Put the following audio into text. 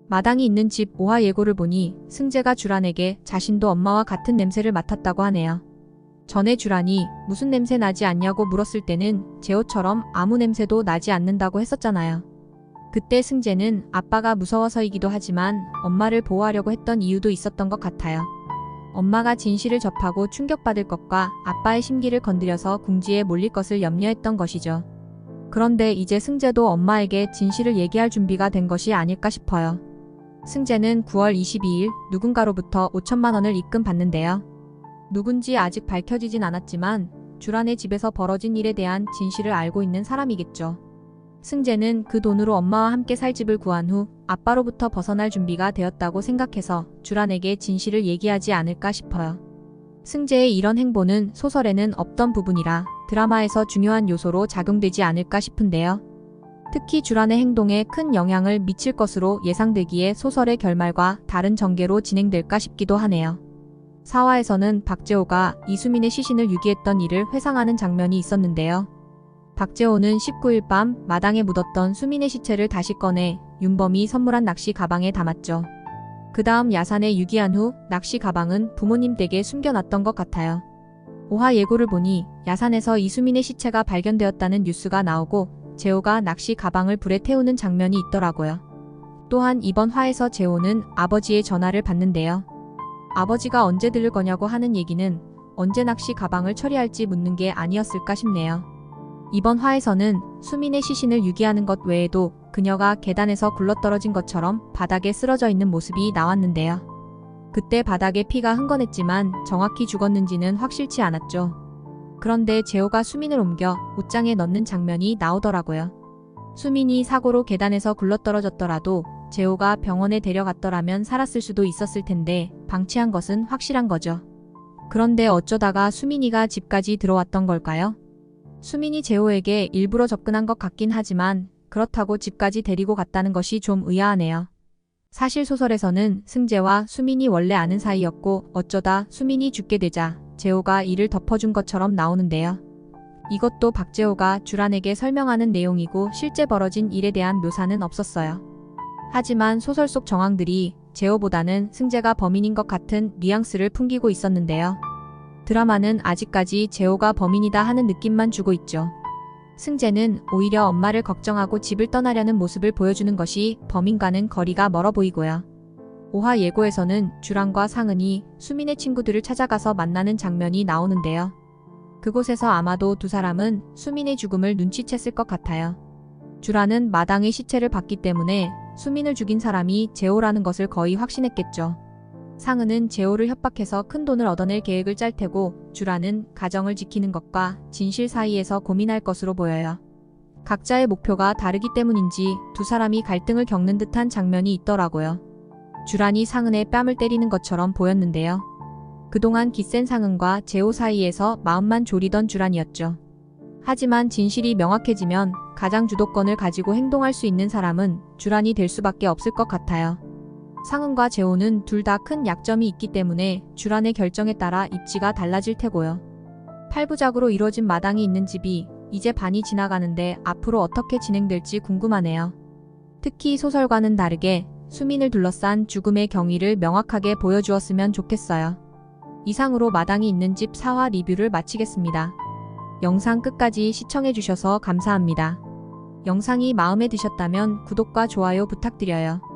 마당이 있는 집 오화 예고를 보니 승재가 주란에게 자신도 엄마와 같은 냄새를 맡았다고 하네요. 전에 주란이 무슨 냄새 나지 않냐고 물었을 때는 재호처럼 아무 냄새도 나지 않는다고 했었잖아요. 그때 승재는 아빠가 무서워서이기도 하지만 엄마를 보호하려고 했던 이유도 있었던 것 같아요. 엄마가 진실을 접하고 충격받을 것과 아빠의 심기를 건드려서 궁지에 몰릴 것을 염려했던 것이죠. 그런데 이제 승재도 엄마에게 진실을 얘기할 준비가 된 것이 아닐까 싶어요. 승재는 9월 22일 누군가로부터 5천만 원을 입금받는데요. 누군지 아직 밝혀지진 않았지만 주란의 집에서 벌어진 일에 대한 진실을 알고 있는 사람이겠죠. 승재는 그 돈으로 엄마와 함께 살 집을 구한 후 아빠로부터 벗어날 준비가 되었다고 생각해서 주란에게 진실을 얘기하지 않을까 싶어요. 승재의 이런 행보는 소설에는 없던 부분이라 드라마에서 중요한 요소로 작용되지 않을까 싶은데요. 특히 주란의 행동에 큰 영향을 미칠 것으로 예상되기에 소설의 결말과 다른 전개로 진행될까 싶기도 하네요. 4화에서는 박재호가 이수민의 시신을 유기했던 일을 회상하는 장면이 있었는데요. 박재호는 19일 밤 마당에 묻었던 수민의 시체를 다시 꺼내 윤범이 선물한 낚시 가방에 담았죠. 그 다음 야산에 유기한 후 낚시 가방은 부모님 댁에 숨겨놨던 것 같아요. 5화 예고를 보니 야산에서 이수민의 시체가 발견되었다는 뉴스가 나오고 재호가 낚시 가방을 불에 태우는 장면이 있더라고요. 또한 이번 화에서 재호는 아버지의 전화를 받는데요. 아버지가 언제 들을 거냐고 하는 얘기는 언제 낚시 가방을 처리할지 묻는 게 아니었을까 싶네요. 이번 화에서는 수민의 시신을 유기하는 것 외에도 그녀가 계단에서 굴러떨어진 것처럼 바닥에 쓰러져 있는 모습이 나왔는데요. 그때 바닥에 피가 흥건했지만 정확히 죽었는지는 확실치 않았죠. 그런데 재호가 수민을 옮겨 옷장에 넣는 장면이 나오더라고요. 수민이 사고로 계단에서 굴러떨어졌더라도 재호가 병원에 데려갔더라면 살았을 수도 있었을 텐데 방치한 것은 확실한 거죠. 그런데 어쩌다가 수민이가 집까지 들어왔던 걸까요? 수민이 재호에게 일부러 접근한 것 같긴 하지만 그렇다고 집까지 데리고 갔다는 것이 좀 의아하네요. 사실 소설에서는 승재와 수민이 원래 아는 사이였고 어쩌다 수민이 죽게 되자 재호가 이를 덮어준 것처럼 나오는데요. 이것도 박재호가 주란에게 설명하는 내용이고 실제 벌어진 일에 대한 묘사는 없었어요. 하지만 소설 속 정황들이 재호보다는 승재가 범인인 것 같은 뉘앙스를 풍기고 있었는데요. 드라마는 아직까지 재호가 범인이다 하는 느낌만 주고 있죠. 승재는 오히려 엄마를 걱정하고 집을 떠나려는 모습을 보여주는 것이 범인과는 거리가 멀어 보이고요. 5화 예고에서는 주란과 상은이 수민의 친구들을 찾아가서 만나는 장면이 나오는데요. 그곳에서 아마도 두 사람은 수민의 죽음을 눈치챘을 것 같아요. 주란은 마당의 시체를 봤기 때문에 수민을 죽인 사람이 재호라는 것을 거의 확신했겠죠. 상은은 재호를 협박해서 큰 돈을 얻어낼 계획을 짤 테고 주란은 가정을 지키는 것과 진실 사이에서 고민할 것으로 보여요. 각자의 목표가 다르기 때문인지 두 사람이 갈등을 겪는 듯한 장면이 있더라고요. 주란이 상은의 뺨을 때리는 것처럼 보였는데요. 그동안 기센 상은과 재호 사이에서 마음만 졸이던 주란이었죠. 하지만 진실이 명확해지면 가장 주도권을 가지고 행동할 수 있는 사람은 주란이 될 수밖에 없을 것 같아요. 상은과 재호는 둘 다 큰 약점이 있기 때문에 주란의 결정에 따라 입지가 달라질 테고요. 8부작으로 이뤄진 마당이 있는 집이 이제 반이 지나가는데 앞으로 어떻게 진행될지 궁금하네요. 특히 소설과는 다르게 수민을 둘러싼 죽음의 경위를 명확하게 보여주었으면 좋겠어요. 이상으로 마당이 있는 집 4화 리뷰를 마치겠습니다. 영상 끝까지 시청해주셔서 감사합니다. 영상이 마음에 드셨다면 구독과 좋아요 부탁드려요.